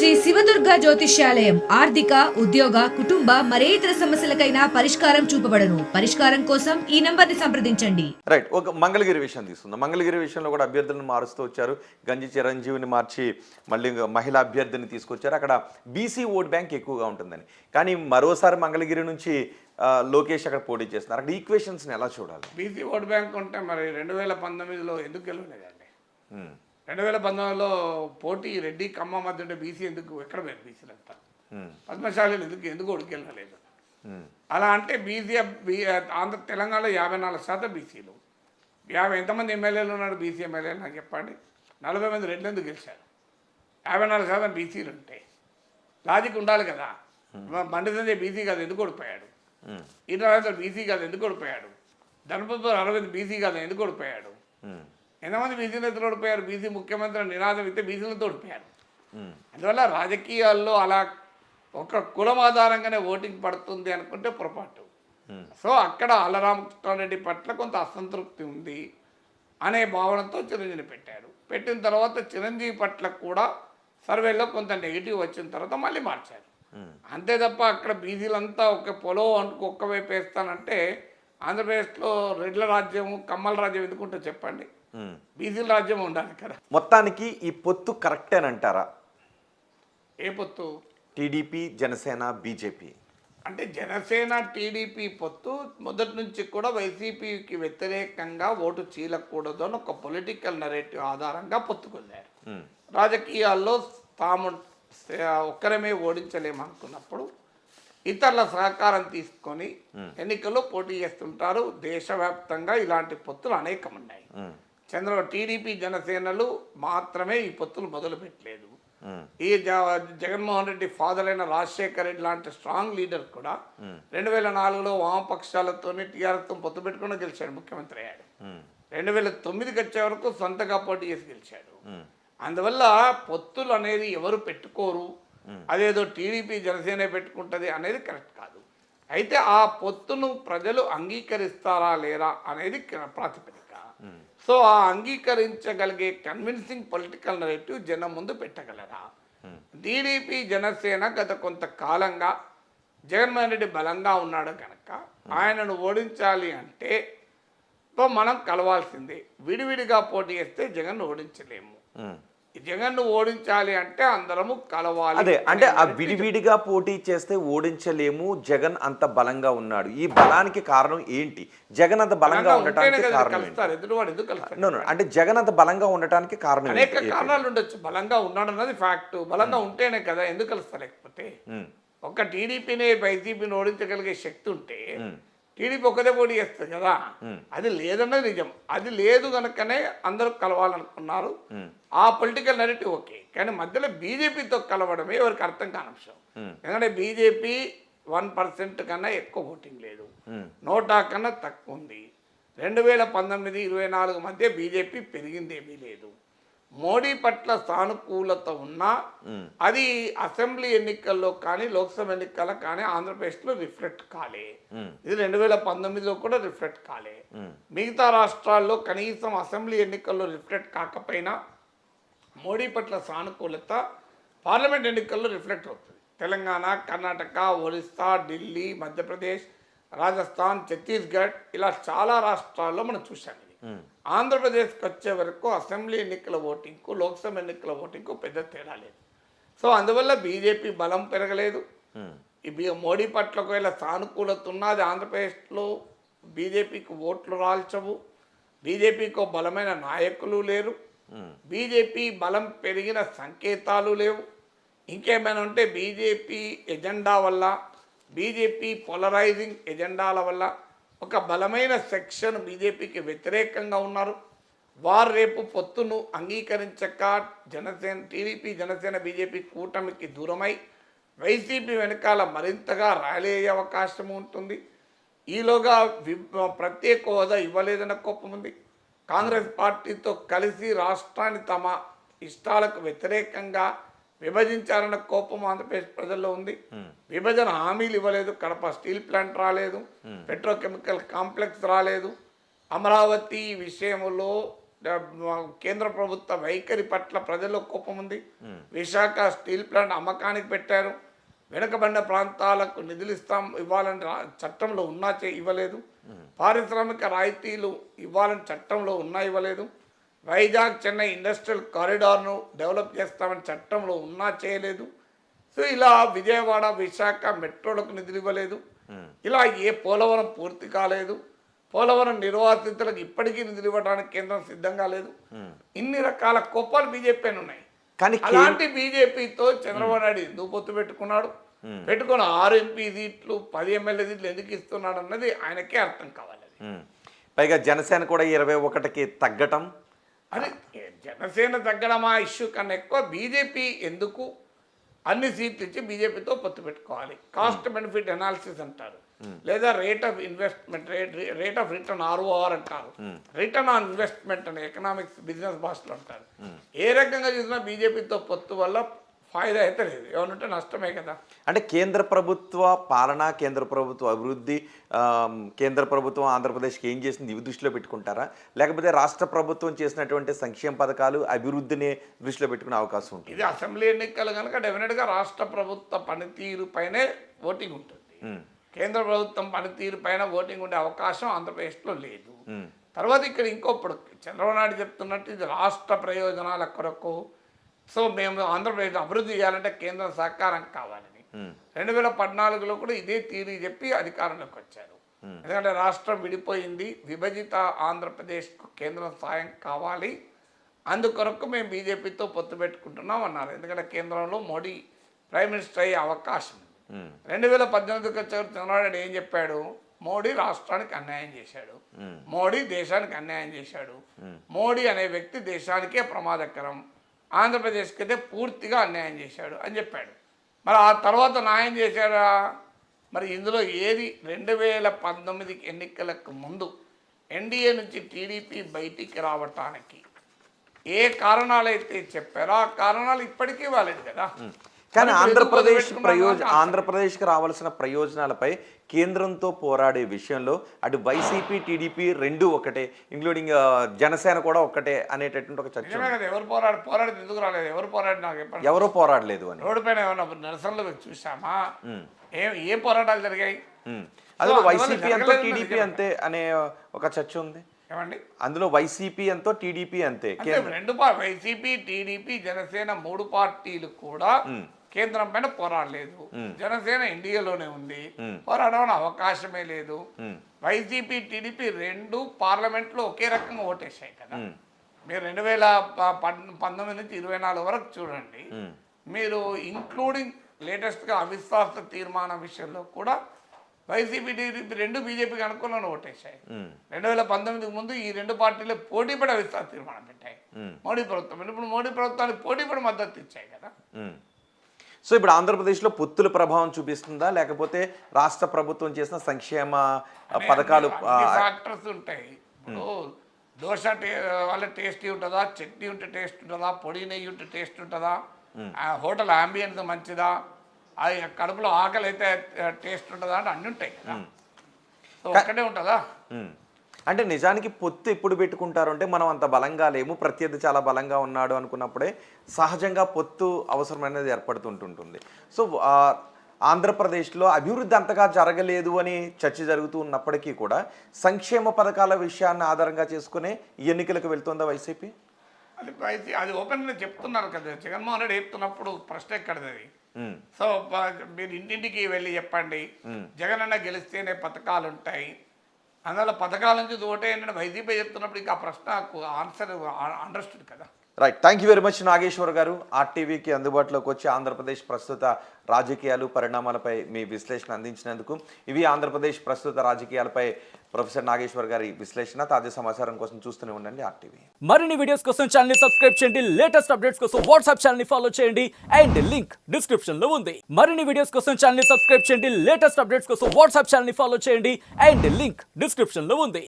శ్రీ శివదుర్గ జ్యోతిష్యాలయం ఆర్థిక ఉద్యోగ కుటుంబ మరే ఇతర సమస్యలకైనా పరిష్కారం చూపబడను. పరిష్కారం కోసం ఈ నంబర్ని సంప్రదించండి. రైట్. ఒక మంగళగిరి విషయం తీసుకుందాం. మంగళగిరి విషయంలో కూడా అభ్యర్థులను మారుస్తూ వచ్చారు. గంజి చిరంజీవిని మార్చి మళ్ళీ మహిళా అభ్యర్థిని తీసుకొచ్చారు. అక్కడ బీసీ ఓట్ బ్యాంక్ ఎక్కువగా ఉంటుందని. కానీ మరోసారి మంగళగిరి నుంచి లోకేష్ అక్కడ పోటీ చేస్తున్నారు. అక్కడ ఈక్వేషన్స్ని ఎలా చూడాలి? బీసీ ఓట్ బ్యాంక్ ఉంటే మరి 2019లో ఎందుకు గెలవలేదండి? 2019లో పోటీ రెడ్డి కమ్మ మధ్య ఉంటే బీసీ ఎందుకు ఎక్కడ పోయారు? బీసీలంతా పద్మశాలీలు ఎందుకు ఓడికెళ్ళలేదు? అలా అంటే బీసీ ఆంధ్ర తెలంగాణలో 54% బీసీలు. ఎంతమంది ఎమ్మెల్యేలు ఉన్నాడు బీసీ ఎమ్మెల్యేలు నాకు చెప్పండి. 40 మంది రెడ్లు ఎందుకు గెలిచారు? 54% బీసీలు ఉంటే లాజిక్ ఉండాలి కదా. బండి సంజయ్ బీసీ కాదు ఎందుకు ఓడిపోయాడు? ఈయన బీసీ కాదు ఎందుకు ఓడిపోయాడు? ధర్మపురి అరవింద్ బీసీ కాదు ఎందుకు ఓడిపోయాడు? ఎంతమంది బీసీ నేతలు ఓడిపోయారు? బీసీ ముఖ్యమంత్రి నినాదం ఇస్తే బీసీలతో ఓడిపోయారు. అందువల్ల రాజకీయాల్లో అలా ఒక కులం ఆధారంగానే ఓటింగ్ పడుతుంది అనుకుంటే పొరపాటు. సో అక్కడ ఆళ్లరామకృష్ణారెడ్డి పట్ల కొంత అసంతృప్తి ఉంది అనే భావనతో చిరంజీవి పెట్టారు. పెట్టిన తర్వాత చిరంజీవి పట్ల కూడా సర్వేలో కొంత నెగిటివ్ వచ్చిన తర్వాత మళ్ళీ మార్చారు. అంతే తప్ప అక్కడ బీసీలంతా ఒక పొలం అంటుకు ఒక్క వైపు వేస్తానంటే ఆంధ్రప్రదేశ్లో రెడ్ల రాజ్యం కమ్మల రాజ్యం ఎందుకుంటో చెప్పండి. బీసీల రాజ్యం ఉండాలి కదా. మొత్తానికి ఈ పొత్తు కరెక్టేనంటారా? ఏ పొత్తు? టీడీపీ జనసేన బీజేపీ అంటే జనసేన టీడీపీ పొత్తు మొదటి నుంచి కూడా వైసీపీకి వ్యతిరేకంగా ఓటు చీలకూడదు అని ఒక పొలిటికల్ నెరేటివ్ ఆధారంగా పొత్తుకొల్లారు. రాజకీయాల్లో తాము ఒక్కరమే ఓడించలేమనుకున్నప్పుడు ఇతరుల సహకారం తీసుకొని ఎన్నికల్లో పోటీ చేస్తుంటారు. దేశవ్యాప్తంగా ఇలాంటి పొత్తులు అనేకం ఉన్నాయి. టీడీపీ జనసేనలు మాత్రమే ఈ పొత్తులు మొదలు పెట్టలేదు. ఈ జగన్మోహన్ రెడ్డి ఫాదర్ అయిన రాజశేఖర్ రెడ్డి లాంటి స్ట్రాంగ్ లీడర్ కూడా 2004లో వామపక్షాలతోనే టీఆర్ఎస్తో పొత్తు పెట్టుకుని గెలిచాడు, ముఖ్యమంత్రి అయ్యాడు. 2009కి వచ్చే వరకు సొంతగా పోటీ చేసి గెలిచాడు. అందువల్ల పొత్తులు అనేది ఎవరు పెట్టుకోరు, అదేదో టీడీపీ జనసేన పెట్టుకుంటుంది అనేది కరెక్ట్ కాదు. అయితే ఆ పొత్తును ప్రజలు అంగీకరిస్తారా లేరా అనేది ప్రాతిపదిక. సో ఆ అంగీకరించగలిగే కన్విన్సింగ్ పొలిటికల్ నెరేటివ్ జనం ముందు పెట్టగలరా? టీడీపీ జనసేన గత కొంతకాలంగా జగన్మోహన్ రెడ్డి బలంగా ఉన్నాడు కనుక ఆయనను ఓడించాలి అంటే మనం కలవాల్సిందే. విడివిడిగా పోటీ చేస్తే జగన్ ఓడించలేము. జగన్ను ఓడించాలి అంటే అందరము కలవాలి. అదే అంటే ఆ విడివిడిగా పోటీ చేస్తే ఓడించలేము, జగన్ అంత బలంగా ఉన్నాడు. ఈ బలానికి కారణం ఏంటి? జగన్ అంత బలంగా ఉండటానికి కారణం అంటే జగన్ అంత బలంగా ఉండటానికి కారణం అనేక కారణాలు ఉండొచ్చు. బలంగా ఉన్నాడు అన్నది ఫ్యాక్ట్. బలంగా ఉంటేనే కదా ఎందుకు కలుస్తా. లేకపోతే ఒక టీడీపీని వైసీపీని ఓడించగలిగే శక్తి ఉంటే టీడీపీ ఒక్కదే పోటీ చేస్తుంది కదా. అది లేదన్నది నిజం. అది లేదు కనుకనే అందరూ కలవాలనుకున్నారు. ఆ పొలిటికల్ నెరేటివ్ ఓకే. కానీ మధ్యలో బీజేపీతో కలవడమే ఎవరికి అర్థం కాని అంశం. ఎందుకంటే బీజేపీ 1% కన్నా ఎక్కువ ఓటింగ్ లేదు, 100 కన్నా తక్కువ ఉంది. 2019-24 మధ్య బీజేపీ పెరిగిందేమీ లేదు. మోడీ పట్ల సానుకూలత ఉన్నా అది అసెంబ్లీ ఎన్నికల్లో కానీ లోక్సభ ఎన్నికల్లో కానీ ఆంధ్రప్రదేశ్లో రిఫ్లెక్ట్ కాలే. ఇది 2019లో కూడా రిఫ్లెక్ట్ కాలే. మిగతా రాష్ట్రాల్లో కనీసం అసెంబ్లీ ఎన్నికల్లో రిఫ్లెక్ట్ కాకపోయినా మోడీ పట్ల సానుకూలత పార్లమెంట్ ఎన్నికల్లో రిఫ్లెక్ట్ అవుతుంది. తెలంగాణ, కర్ణాటక, ఒరిస్సా, ఢిల్లీ, మధ్యప్రదేశ్, రాజస్థాన్, ఛత్తీస్గఢ్ ఇలా చాలా రాష్ట్రాల్లో మనం చూసాం. ఆంధ్రప్రదేశ్కి వచ్చే వరకు అసెంబ్లీ ఎన్నికల ఓటింగ్కు లోక్సభ ఎన్నికల ఓటింగ్కు పెద్ద తేడా లేదు. సో అందువల్ల బీజేపీ బలం పెరగలేదు. మోడీ పట్ల ఒకవేళ సానుకూలత ఉన్నది ఆంధ్రప్రదేశ్లో బీజేపీకి ఓట్లు రాల్చవు. బీజేపీకి బలమైన నాయకులు లేరు. బీజేపీ బలం పెరిగిన సంకేతాలు లేవు. ఇంకేమైనా ఉంటే బీజేపీ ఎజెండా వల్ల, బీజేపీ పోలరైజింగ్ ఎజెండాల వల్ల ఒక బలమైన సెక్షన్ బీజేపీకి వ్యతిరేకంగా ఉన్నారు. వారు రేపు పొత్తును అంగీకరించక టీడీపీ జనసేన బీజేపీ కూటమికి దూరమై వైసీపీ వెనకాల మరింతగా ర్యాలీ అయ్యే అవకాశం ఉంటుంది. ఈలోగా ప్రత్యేక హోదా ఇవ్వలేదన్న కోపం ఉంది. కాంగ్రెస్ పార్టీతో కలిసి రాష్ట్రాన్ని తమ ఇష్టాలకు వ్యతిరేకంగా విభజించాలన్న కోపం ఆంధ్రప్రదేశ్ ప్రజల్లో ఉంది. విభజన హామీలు ఇవ్వలేదు. కడప స్టీల్ ప్లాంట్ రాలేదు, పెట్రోకెమికల్ కాంప్లెక్స్ రాలేదు. అమరావతి విషయంలో కేంద్ర ప్రభుత్వ వైఖరి పట్ల ప్రజల్లో కోపం ఉంది. విశాఖ స్టీల్ ప్లాంట్ అమ్మకానికి పెట్టారు. వెనుకబడిన ప్రాంతాలకు నిధులు ఇవ్వాలని చట్టంలో ఉన్నా ఇవ్వలేదు. పారిశ్రామిక రాయితీలు ఇవ్వాలని చట్టంలో ఉన్నా ఇవ్వలేదు. వైజాగ్ చెన్నై ఇండస్ట్రియల్ కారిడార్ను డెవలప్ చేస్తామని చట్టంలో ఉన్నా చేయలేదు. సో ఇలా విజయవాడ విశాఖ మెట్రోలకు నిధులు ఇవ్వలేదు. ఇలా పోలవరం పూర్తి కాలేదు. పోలవరం నిర్వాసితులకు ఇప్పటికీ నిధులు ఇవ్వడానికి కేంద్రం సిద్ధంగా లేదు. ఇన్ని రకాల కోపాలు బీజేపీ ఉన్నాయి. కానీ అలాంటి బీజేపీతో చంద్రబాబు నాయుడు ఎందుకు పొత్తు పెట్టుకున్నాడు, పెట్టుకుని 6 ఎంపీ సీట్లు 10 ఎమ్మెల్యే సీట్లు ఎందుకు ఇస్తున్నాడు అన్నది ఆయనకే అర్థం కావాలి. పైగా జనసేన కూడా 21కి తగ్గటం, అది జనసేన తగ్గడమా ఇష్యూ కన్నా ఎక్కువ బీజేపీ ఎందుకు అన్ని సీట్లు ఇచ్చి బీజేపీతో పొత్తు పెట్టుకోవాలి. కాస్ట్ బెనిఫిట్ అనాలిసిస్ అంటారు, లేదా rate of investment, rate of return ROR అంటారు, రిటర్న్ ఆన్ ఇన్వెస్ట్మెంట్ అని ఎకనామిక్స్ బిజినెస్ భాషలో అంటారు. ఏ రకంగా చూసినా బీజేపీతో పొత్తు వల్ల ఫాయిదా అయితే లేదు, ఏమనుంటే నష్టమే కదా. అంటే కేంద్ర ప్రభుత్వ పాలన, కేంద్ర ప్రభుత్వ అభివృద్ధి, కేంద్ర ప్రభుత్వం ఆంధ్రప్రదేశ్కి ఏం చేసింది ఇవి దృష్టిలో పెట్టుకుంటారా, లేకపోతే రాష్ట్ర ప్రభుత్వం చేసినటువంటి సంక్షేమ పథకాలు అభివృద్ధిని దృష్టిలో పెట్టుకునే అవకాశం ఉంటుంది? ఇది అసెంబ్లీ ఎన్నికలు కనుక డెఫినెట్గా రాష్ట్ర ప్రభుత్వ పనితీరు పైనే ఓటింగ్ ఉంటుంది. కేంద్ర ప్రభుత్వం పనితీరు పైన ఓటింగ్ ఉండే అవకాశం ఆంధ్రప్రదేశ్లో లేదు. తర్వాత ఇక్కడ ఇంకోప్పుడు చంద్రబాబు నాయుడు చెప్తున్నట్టు ఇది రాష్ట్ర ప్రయోజనాల కొరకు, సో మేము ఆంధ్రప్రదేశ్ అభివృద్ధి చేయాలంటే కేంద్రం సహకారం కావాలని 2014లో కూడా ఇదే తీరు చెప్పి అధికారంలోకి వచ్చారు. ఎందుకంటే రాష్ట్రం విడిపోయింది, విభజిత ఆంధ్రప్రదేశ్కు కేంద్రం సాయం కావాలి, అందుకొరకు మేము బీజేపీతో పొత్తు పెట్టుకుంటున్నాం అన్నారు. ఎందుకంటే కేంద్రంలో మోడీ ప్రైమ్ మినిస్టర్ అయ్యే అవకాశం ఉంది. 2018కి వచ్చారు చంద్రబాబు నాయుడు ఏం చెప్పాడు, మోడీ రాష్ట్రానికి అన్యాయం చేశాడు, మోడీ దేశానికి అన్యాయం చేశాడు, మోడీ అనే వ్యక్తి దేశానికే ప్రమాదకరం, ఆంధ్రప్రదేశ్కి అయితే పూర్తిగా అన్యాయం చేశాడు అని చెప్పాడు. మరి ఆ తర్వాత న్యాయం చేశాడా? మరి ఇందులో ఏది 2019 ఎన్నికలకు ముందు ఎన్డీఏ నుంచి టీడీపీ బయటికి రావటానికి ఏ కారణాలైతే చెప్పారో ఆ కారణాలు ఇప్పటికీ వాలేదు కదా. కానీ ఆంధ్రప్రదేశ్కి రావాల్సిన ప్రయోజనాలపై కేంద్రంతో పోరాడే విషయంలో అటు వైసీపీ టీడీపీ రెండు ఒకటే, ఇంక్లూడింగ్ జనసేన కూడా ఒకటే అనేటటువంటి ఒక చర్చ. ఎవరు పోరాడి ఎందుకు రాలేదు, ఎవరు పోరాడి నాకు చెప్పండి. ఎవరో పోరాడలేదు అని రోడ్డు పైన ఏమన్నా నిరసనలు చూసామా? ఏ పోరాటాలు జరిగాయి? అందులో వైసీపీ అంతా టీడీపీ అంతే అనే ఒక చర్చ ఉంది. ఏమండి, అందులో వైసీపీ ఎంతో టీడీపీ అంతే. రెండు వైసీపీ టీడీపీ జనసేన 3 పార్టీలు కూడా కేంద్రం పైన పోరాడలేదు. జనసేన ఎన్డీఏలోనే ఉంది, పోరాడడానికి అవకాశమే లేదు. వైసీపీ టీడీపీ 2 పార్లమెంట్లో ఒకే రకంగా ఓటేసాయి కదా. మీరు 2019 నుంచి 24 వరకు చూడండి, మీరు ఇంక్లూడింగ్ లేటెస్ట్గా అవిశ్వాస తీర్మానం విషయంలో కూడా వైసీపీ టీడీపీ 2 బీజేపీకి అనుకూలంగా ఓటేశాయి. 2019కి ముందు ఈ 2 పార్టీలు పోటీపడి అవిశ్వాస తీర్మానం పెట్టాయి మోడీ ప్రభుత్వం. ఇప్పుడు మోడీ ప్రభుత్వానికి పోటీపడి మద్దతు ఇచ్చాయి కదా. సో ఇప్పుడు ఆంధ్రప్రదేశ్లో పొత్తుల ప్రభావం చూపిస్తుందా, లేకపోతే రాష్ట్ర ప్రభుత్వం చేసిన సంక్షేమ పథకాలు ఫ్యాక్టర్స్ ఉంటాయి. ఇప్పుడు దోశ వాళ్ళ టేస్టీ ఉంటుందా, చట్నీ ఉంటే టేస్ట్ ఉంటుందా, పొడి నెయ్యి ఉంటే టేస్ట్ ఉంటుందా, హోటల్ అంబియన్స్ మంచిదా, అది కడుపులో ఆకలి అయితే టేస్ట్ ఉంటుందా అంటే అన్నీ ఉంటాయి కదా. సో ఒక్కటే ఉంటుందా? అంటే నిజానికి పొత్తు ఎప్పుడు పెట్టుకుంటారు అంటే మనం అంత బలంగా లేము, ప్రత్యర్థి చాలా బలంగా ఉన్నాడు అనుకున్నప్పుడే సహజంగా పొత్తు అవసరమైనది ఏర్పడుతుంటుంది. సో ఆంధ్రప్రదేశ్లో అభివృద్ధి అంతగా జరగలేదు అని చర్చ జరుగుతూ ఉన్నప్పటికీ కూడా సంక్షేమ పథకాల విషయాన్ని ఆధారంగా చేసుకునే ఎన్నికలకు వెళ్తుందా వైసీపీ? అది ఓపెన్గా చెప్తున్నారు కదా, జగన్మోహన్ రెడ్డి చెప్తున్నప్పుడు ప్రశ్న ఎక్కడది. సో మీరు ఇంటింటికి వెళ్ళి చెప్పండి, జగన్ అన్న గెలిస్తేనే పథకాలు ఉంటాయి, అందువల్ల పథకాల నుంచి ఓటేయండి వైసీపీ చెప్తున్నప్పుడు ఇంకా ప్రశ్న ఆన్సర్ అండర్స్టూడ్ కదా. Right, thank you very much Nageshwar గారు. ఆర్టీవీకి అందుబాటులోకి వచ్చి ఆంధ్రప్రదేశ్ ప్రస్తుత రాజకీయాలు పరిణామాలపై మీ విశ్లేషణ అందించినందుకు. ఇవి ఆంధ్రప్రదేశ్ ప్రస్తుత రాజకీయాలపై ప్రొఫెసర్ నాగేశ్వర్ గారి విశ్లేషణ. తాజా సమాచారం కోసం చూస్తూనే ఉండండి ఆర్టీవీ. మరిన్ని వీడియోస్ కోసం ఛానల్ ని సబ్స్క్రైబ్ చేయండి, లేటెస్ట్ అప్డేట్స్ కోసం వాట్సాప్ ఛానల్ ని ఫాలో చేయండి అండ్ లింక్ డిస్క్రిప్షన్ లో ఉంది. మరిన్ని వీడియోస్ కోసం ఛానల్ ని సబ్స్క్రైబ్ చేయండి, లేటెస్ట్ అప్డేట్స్ కోసం వాట్సాప్ ఛానల్ ని ఫాలో చేయండి అండ్ లింక్ డిస్క్రిప్షన్ లో ఉంది.